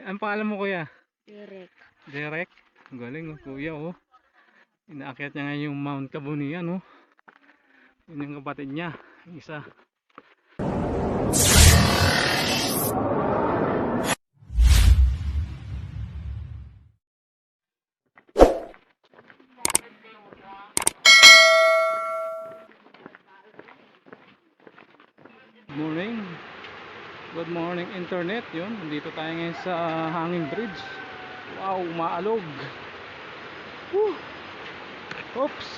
Ang pangalan mo kuya? Direk. Derek. Ang galing oh, kuya oh. Inaakyat niya ngayon yung Mount Kabunian oh. Yun yung kapatid niya. Yung isa. Morning. Good morning internet. Yun, nandito tayo ngayon sa Hanging Bridge. Wow, maalog. Woo. Oops.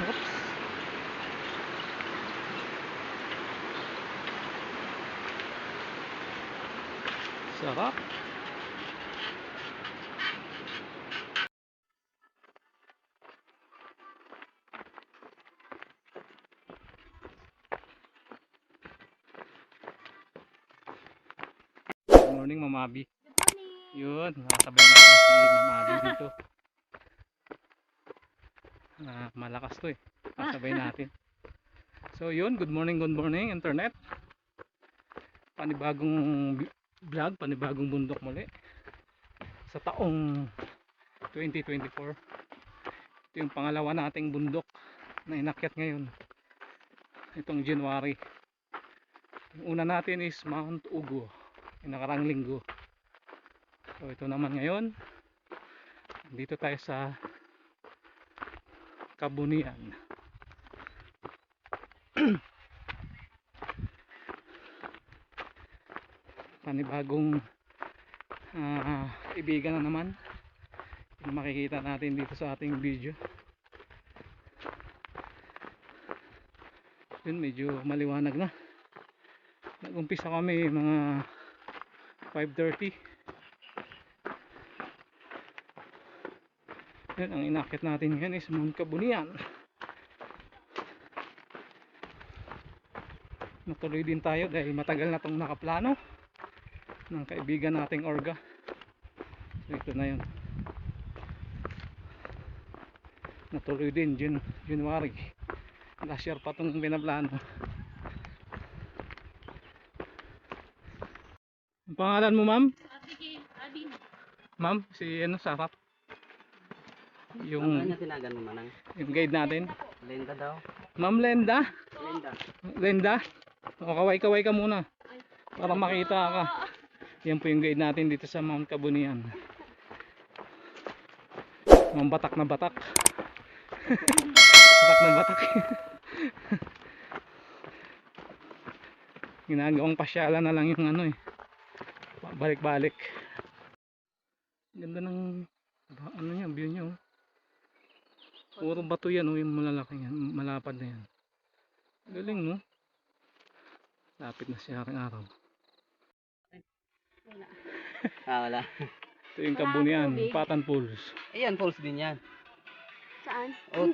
Oops. Sarap. Good morning, Mamabi. Yun, nakasabay natin si Mamabi dito. Malakas to eh. Nakasabay natin. So yun, good morning internet. Panibagong vlog, panibagong bundok muli. Sa taong 2024. Ito yung pangalawa nating bundok na inakyat ngayon. Itong January. Yung una natin is Mount Ugo. Yung nakarang linggo. So ito naman ngayon. Dito tayo sa Kabunian. Panibagong ibigan na naman yung makikita natin dito sa ating video. Yun, medyo maliwanag na. Nag-umpisa kami mga 5:30. Yun, ang inakit natin ngayon is Mount Kabunian. Natuloy din tayo dahil matagal na itong nakaplano ng kaibigan nating Orga. So ito na yun. Natuloy din January. Last year pa itong pinaplano. Ang pangalan mo, ma'am? Ma'am, si ano, Sarap. Yung tinagan mo manang? Yung guide natin. Lenda daw. Ma'am Lenda. Lenda. Lenda. O, kaway-kaway ka muna. Para makita ka. Yan po yung guide natin dito sa Mount Kabunian. Mga batak na batak. Batak na batak. Ginagawang pasyalan na lang yung ano eh. Balik-balik. Ganda ng ano niya, view niya oh. Puro bato yan oh, yung malalaki yan, malapad na yan. Galing no. Lapit na siya aking araw. Wala. Ito yung Kabunian, Patan Falls. Ayan, falls din yan. Saan? Oh.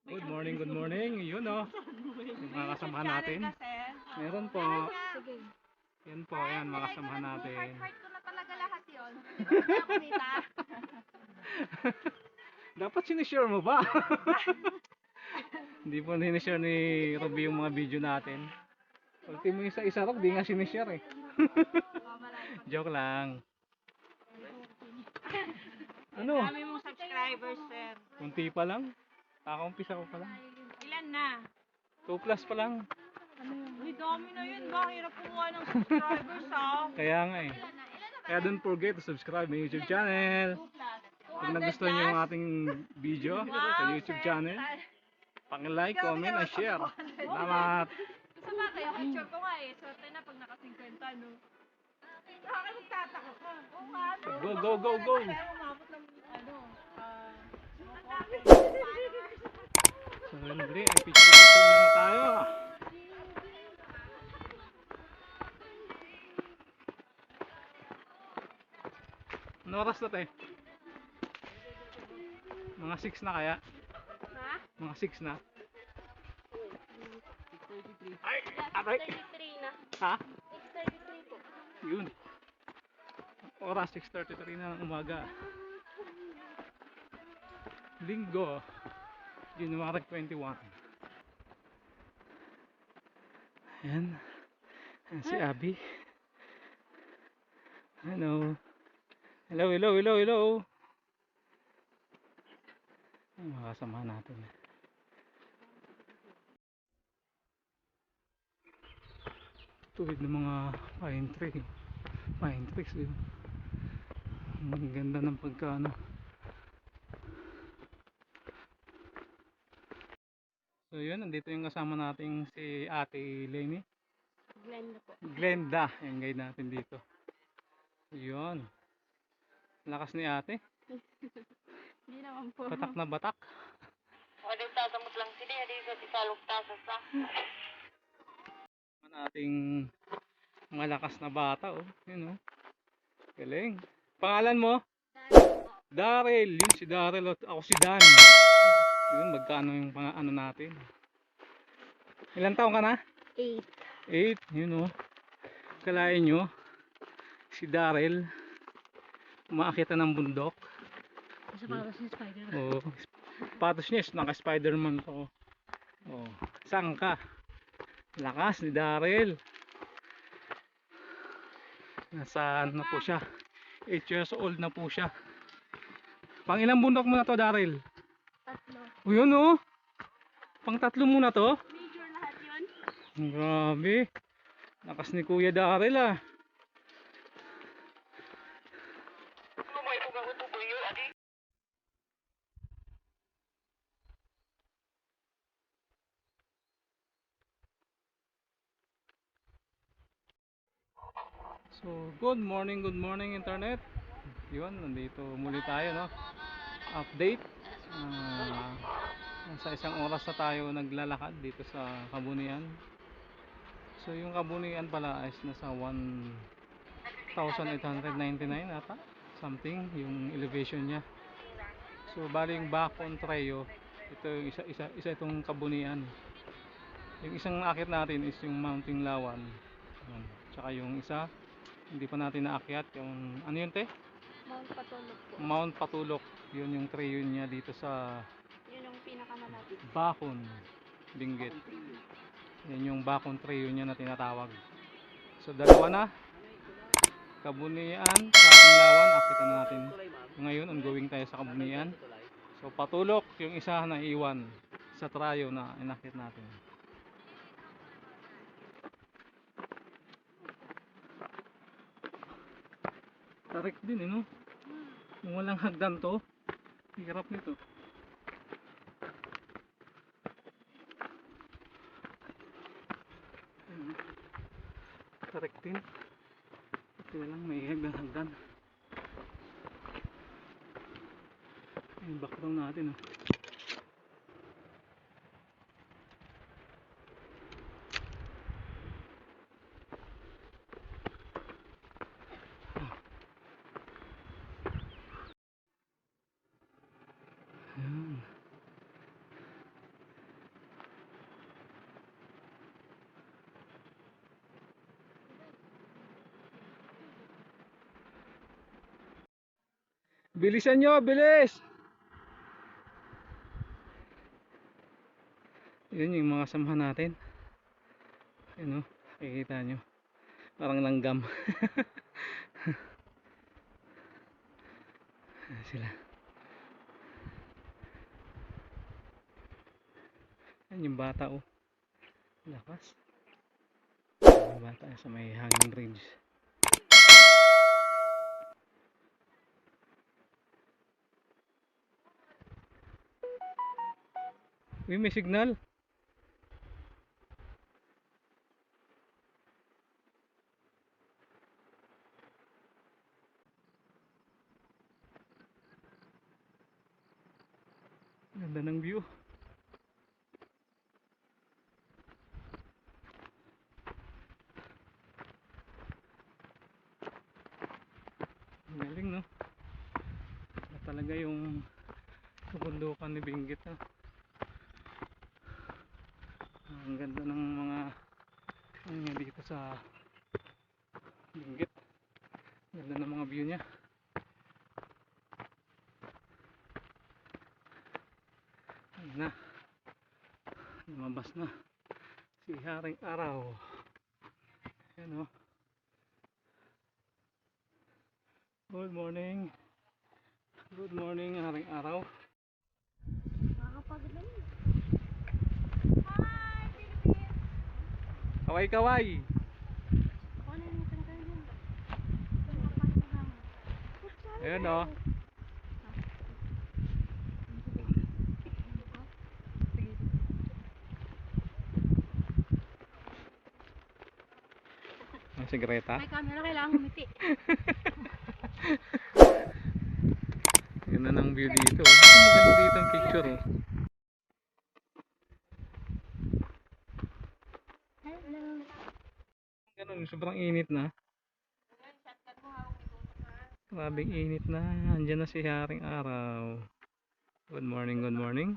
Good morning. Yun oh. Yung mga kasamahan natin. Meron po. Sige. Yan po, yan mga kasamahan natin. Heart ko na talaga lahat yun. Hindi ako nita. Dapat sinishare mo ba? Hindi po sinishare ni Ruby yung mga video natin. Ultimo yung sa isa rock, di nga sinishare eh. Joke lang. Ano? Dami mong subscribers, sir. Kunti pa lang. Kakaumpisa ko pa lang. Ilan na? 2 plus pa lang. Uy, dami na yun. Mahirap kumuha ng subscribers, ha? Kaya nga eh. Kaya don't forget to subscribe my YouTube channel. Kung nagustuhan niyo yung ating video sa YouTube channel, paki-like, comment, and share. Salamat! Sa bagay, ang picture ko nga eh. Swerte na pag naka-50, no? Bakit magtataka ka? Oo nga, no? Go! Kaya umabot ng, ano, So, sandali, picture muna tayo. Ano oras na tayo? Mga 6 na kaya? Ha? Mga 6 na? Ay! Aray! 6:33 na. Ha? 6:33 po. Yun. Oras 6:33 na ng umaga. Linggo, January 21. Ayan. Ayan si Abby. Hello. Hello, hello, hello, hello. Ay, mga kasama natin. Tuwid ng mga pine tree. Pine trees yun. Ang ganda ng pagkaano. So yun, nandito yung kasama nating si Ate Lenny. Glenda po. Glenda, yung guide natin dito. Yun. Lakas ni ate. Hindi naman po. Batak na batak. Ang ating malakas na bata, oh. Yun, oh. Galing. Pangalan mo? Daryl. Yun si Daryl. Ako si Dan. Yun, magkano yung ano natin. Ilan taong ka na? 8. 8. Yun, oh. Kalain nyo. Si Daryl. Umaakita ng bundok. Sa patas ni Spider. Oh. Patos niya, naka-Spider-Man to. Oh. Saan ka? Lakas ni Daryl. Nasaan na po siya? 8 years old na po siya. Pang ilang bundok mo na to, Daryl? 3. O yun, oh. Pang 3 mo na to? Major lahat yun. Grabe. Lakas ni Kuya Daryl, ah. So, good morning internet. Yun, nandito muli tayo, no? Update. Sa isang oras na tayo naglalakad dito sa Kabunian. So, yung Kabunian pala is nasa 1,899 ata. Something, yung elevation niya. So, bali yung Bacon Trayo, ito yung isa itong Kabunian. Yung isang akit natin is yung Mounting Lawan. Yun. Tsaka yung isa, hindi pa natin naakyat yung ano yun, te? Mount Patulog po. Mount Patulok. Yun yung trail niya dito sa Yun yung pinakamalapit. Bacon Benguet. Yan yung Bacon trail niya na tinatawag. So dalawa na, Kabunian sa Lawan, akitan na natin. Ngayon ongoing tayo sa Kabunian. So Patulok yung isa na iwan sa trayo na inakit natin. Tarik din, eh, no? Kung walang hagdan to, hirap nito. Tarik din. Ito lang, may hagdan. Yung background natin, oh. Ayan. Bilisan nyo, bilis! Yun yung mga samahan natin. Ayun, oh, nakikita nyo. Parang langgam. Ayan sila. Ayan yung bata, oh. Lakas. Yung bata sa may hanging bridge. Uy, may signal. Ganda ng view. Galing, no? Na talaga yung kabundukan ni Benguet, no? Ang ganda ng mga ano nga dito sa Benguet. Ganda ng mga view niya. Ayun na. Lumabas na si Haring Araw. Ayan, oh. Good morning. Good morning, aring araw. Nakakapagod na yun. Kaway kaway. Ako na yung pinakain yun. Ayun oh. Ang sigareta. May camera, kailangan humiti. Yun na ng view dito. Maganda dito ang picture oh. Hello. Ganun, sobrang init na. Grabing init na. Andiyan na si Haring Araw. Good morning, good morning.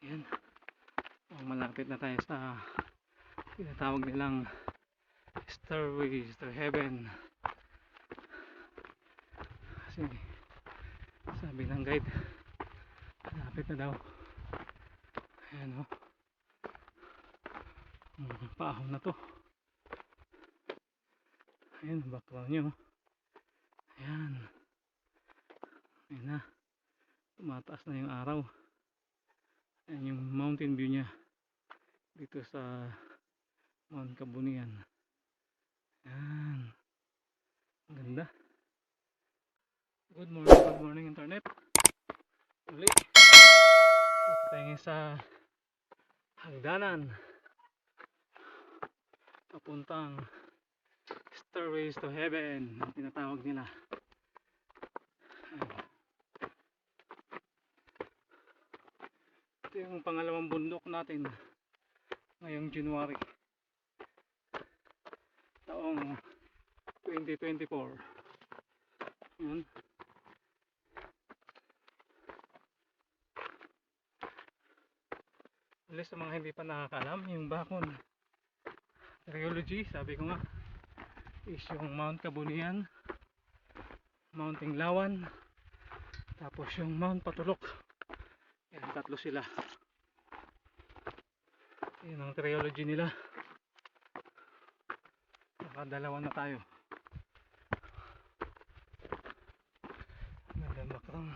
Ayan. Oh, malapit na tayo sa tinatawag nilang Stairways to Heaven. Kasi sabi ng guide, malapit na daw. Ayan o. Paahon na to. Ayan, background nyo. Ayan. Ayan na. Tumataas na yung araw. Ayan yung mountain view nya dito sa Mount Kabunian. Ayan. Ang ganda. Good morning internet. Uli. Dito tayo sa hagdanan. Papuntang Stairways to Heaven ang tinatawag nila. Ayan. Ito yung pangalawang bundok natin ngayong January taong 2024. Ayan. Alis sa mga hindi pa nakakalam, yung Bacon Rheology, sabi ko nga, is yung Mount Kabunian, Mount Tinglawan, tapos yung Mount Patulok. Yan, tatlo sila. Yan ang triology nila. Nakadalawa na tayo. Magandang background.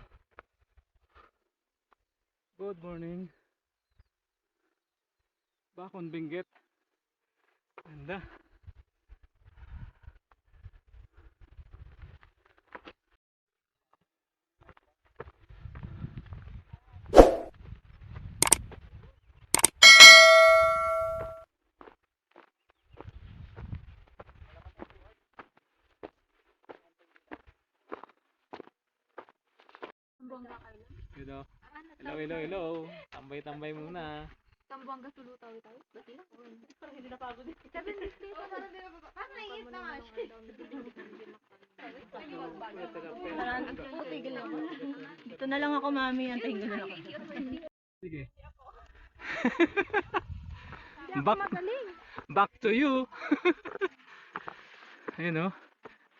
Good morning. Bacon Benguet. Ganda. Tambuanga kayo. Hello. Hello. Tambay-tambay muna. Tambuanga Sulu tawi-tawi. Bati na. Parang hindi napagod. 7 days kayo. Paano naiit na nga siya? Tigil ako. Dito na lang ako, mami. Antayin ko na lang ako. Sige. Hindi ako Back, magaling. back to you. Ayun oh.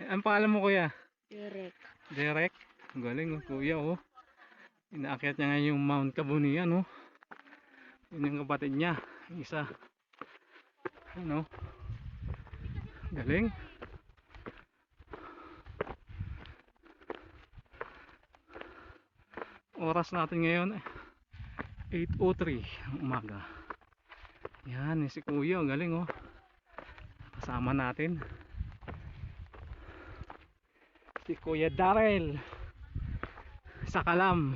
Ang pangalan mo kuya? Direk. Derek. Ang galing oh, kuya oh. Inaakyat niya nga yung Mount Kabunian oh. Yun yung kapatid niya. Yung isa. Ano? Galing. Oras natin ngayon 8:03 ang umaga. Yan, si kuya. Ang galing oh. Kasama natin si Kuya Darrell sa Kalam.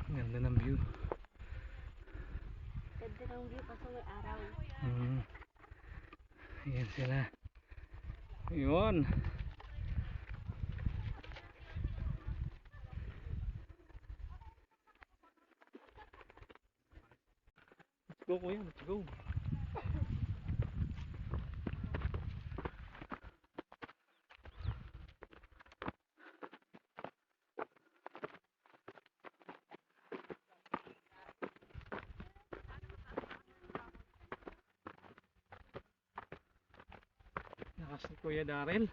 Ganda ng view. Ganda ng view kasi may araw. Ayan sila. Yun. Let's go kuya, let's go. Nakas si Kuya Darrell.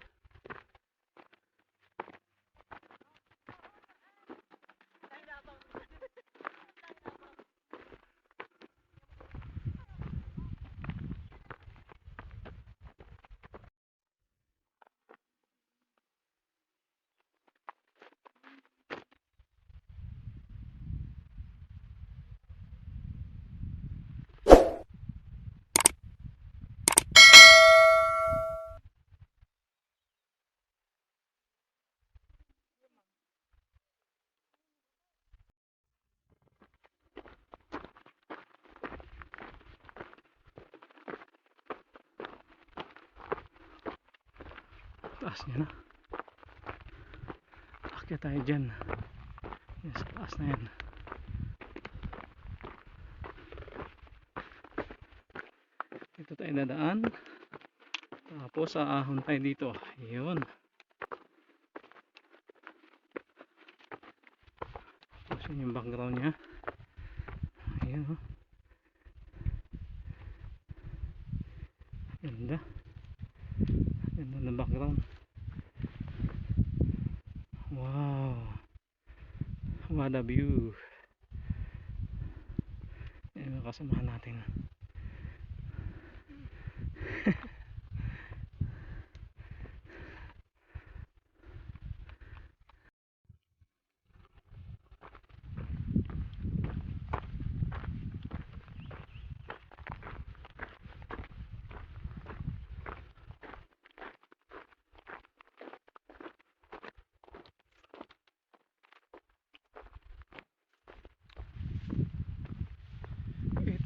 taas niya na. Akyat tayo dyan. Yan sa taas na yan. Dito tayo dadaan. Tapos aahon tayo dito. Yun. Tapos yun yung background niya. Ayan oh. Ganda. Ganda ng background. Wow. What a view. Ayan ang kasamahan natin.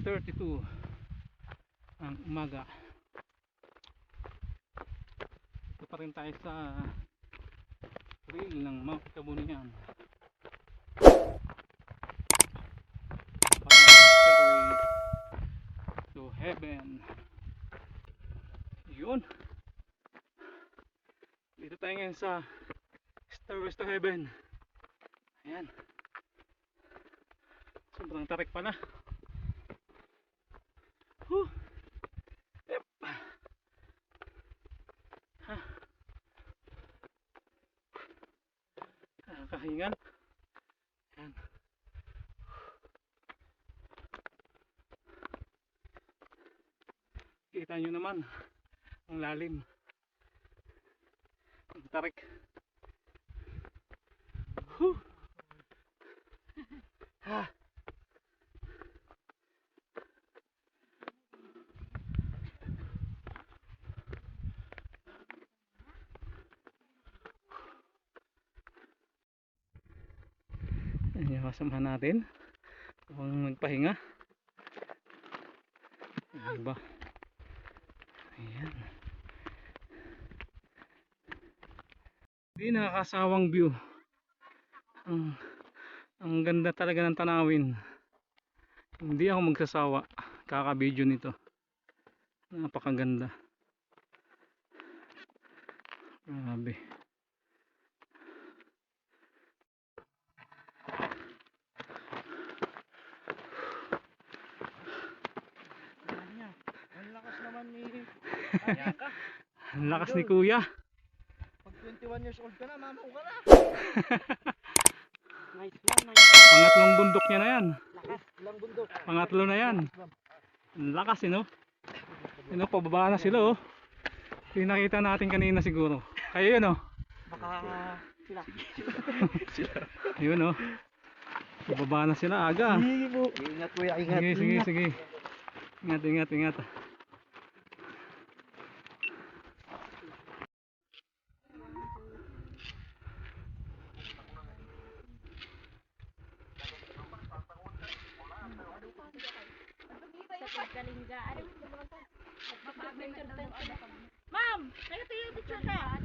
.32 ang umaga. Ito pa rin tayo sa trail ng Mount Kabunian. Stairway to Heaven. Yun. Dito tayo ngayon sa Stairways to Heaven. Ayan. Sobrang tarik pala. Yep. Nakakahingal. Ayan. Kita nyo naman ang lalim. Ang tarik. Ha. Ayan yung kasamahan natin. Huwag magpahinga. Ayan ba? Ayan. Hindi nakakasawang view. Ang ganda talaga ng tanawin. Hindi ako magsasawa kaka-video nito. Napakaganda. Grabe. Ang lakas naman ni Ayaka. Ang lakas ni Kuya. Pag 21 years old ka na, mamaw ka na. Nice. Pangatlong bundok niya na yan. Lakas lang bundok. Pangatlo na yan. Ang lakas pababa na sila oh. Yung nakita natin kanina siguro. Kayo yun oh. Baka sila. Yun oh. Pababa na sila aga. Ingat kuya, ingat. Sige. Ingat. Ma'am, nagtayo picture ka.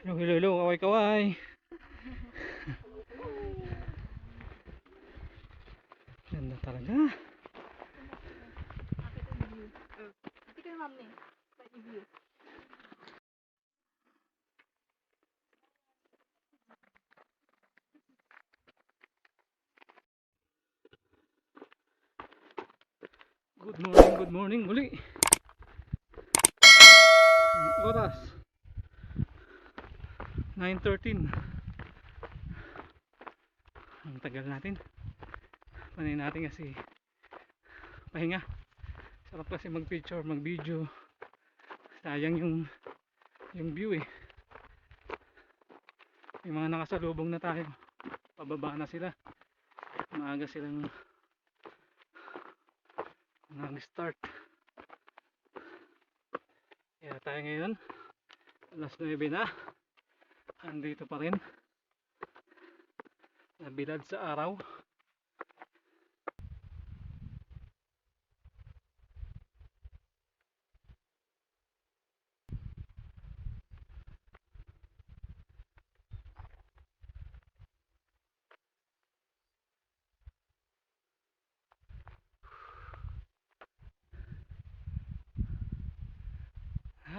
Hello, kaway. Ganda talaga. Hindi kayo ma'am eh. Pwede view. Good morning muli. Ang oras 9:13. Ang tagal natin. Panay natin kasi pahinga. Sarap kasi mag-picture, mag-video. Sayang yung view eh. Yung mga nakasalubong na tayo. Pababa na sila. Maaga silang nag-start. Kaya tayo ngayon alas 9 na. Andito pa rin. Nabilad sa araw.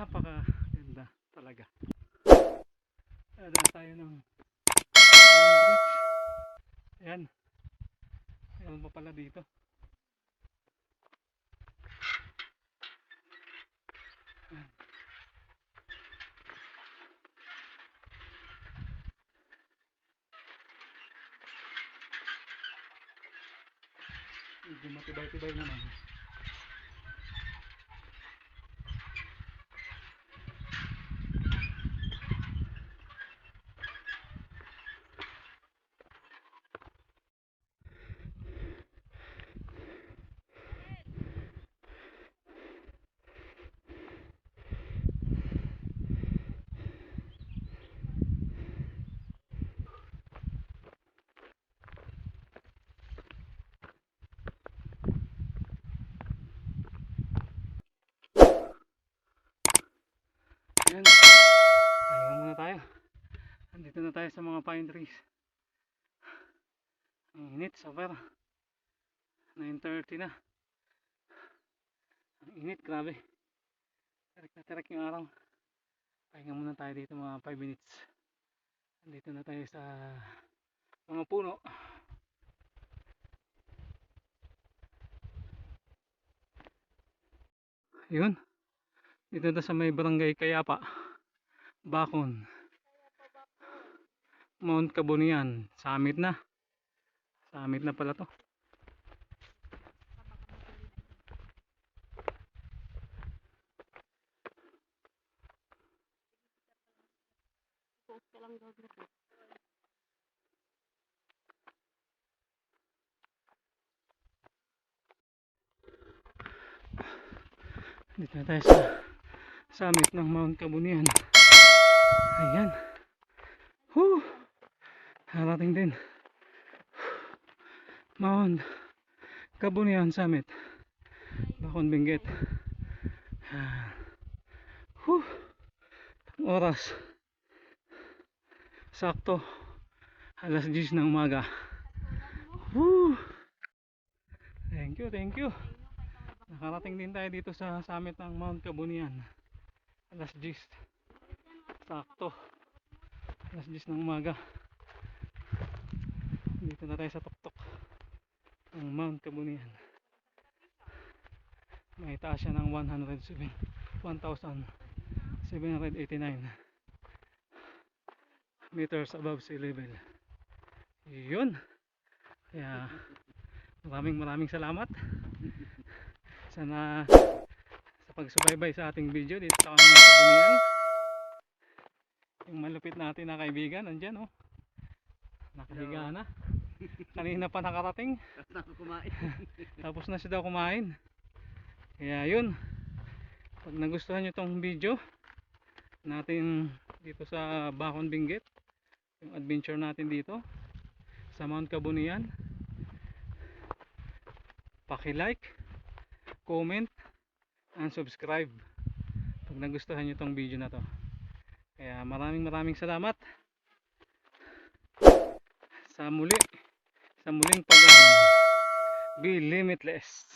Napakaganda talaga. Dadaan tayo ng bridge. Ayan. Ayan pa pala dito. Ayan. Medyo matibay-tibay naman. Ayan. Pahinga muna tayo. Andito na tayo sa mga pine trees. Ang init, sober. 9:30 na. Ang init, grabe. Tarik na tarik yung araw. Pahinga muna tayo dito mga 5 minutes. Andito na tayo sa mga puno. Yun. Dito na sa may barangay Kayapa, Bacon, Mount Kabunian. Summit na. Summit na pala to. Post ka lang daw dito. Dito na tayo sa summit ng Mount Kabunian. Ayan. Harating din. Mount Kabunian Summit. Bacon Benguet. Oras. Sakto. Alas 10 ng umaga. Thank you, thank you. Nakarating din tayo dito sa summit ng Mount Kabunian. Alas 10. Sakto. Alas 10 ng umaga. Dito na tayo sa tuktok ng Mount Kabunian. May taas siya ng 1,789 meters above sea level. Yun. Kaya maraming salamat sana sa pagsubaybay sa ating video dito sa Mount Kabunian. Yung malupit natin na kaibigan nandyan, oh, nakahiga na. Kanina pa nakarating. Tapos na siya daw kumain. Kaya yun, pag nagustuhan nyo tong video natin dito sa Bacon Benguet, yung adventure natin dito sa Mount Kabunian, paki-like, comment, and subscribe pag nagustuhan nyo tong video na to. Kaya maraming salamat sa muling pag-ahon. Be limitless.